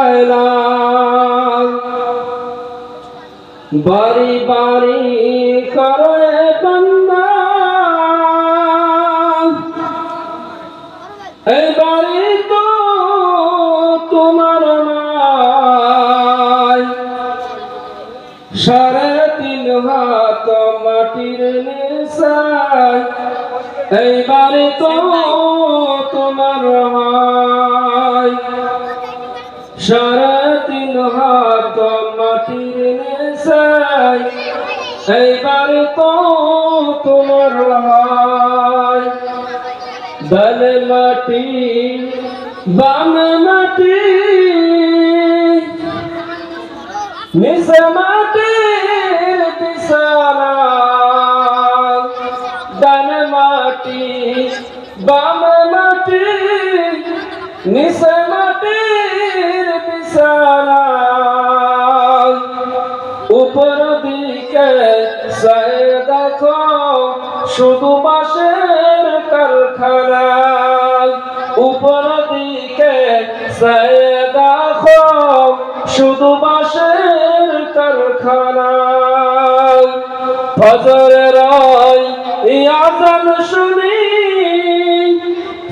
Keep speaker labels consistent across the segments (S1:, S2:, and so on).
S1: পায় না। বাড়ি বাড়ি করে বান্দা এই বাড়ি তো তোমার নাই, 3.5 হাত মাটির নিচায় এই বাড়ি তো তোমার নাই, 3.5 হাত মাটির নিচায় এই বাড়ি তো তোমার নাই। ডান মাটি বাম মাটি নিচে মাটির বিছানা, ডান মাটি বাম মাটি নিচে মাটির বিছানা। উপর দিকে চেয়ে দেখো শুধু বাঁশের কারখানা, উপর দিকে চেয়ে দেখো শুধু বাঁশের কারখানা। ফজরের আযান শুনি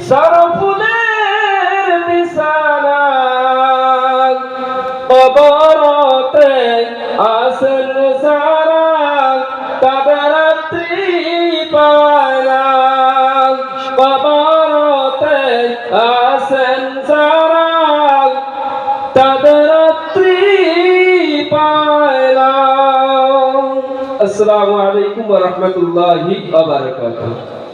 S1: সরফুলের বিছানা, কবরতে আসেন যারা তাদের রাত্রি পায় না, কবরতে আসেন যারা তাদের রাত্রি পায় না। আসসালামু আলাইকুম ওয়া রাহমাতুল্লাহি ওয়া বারাকাতুহু।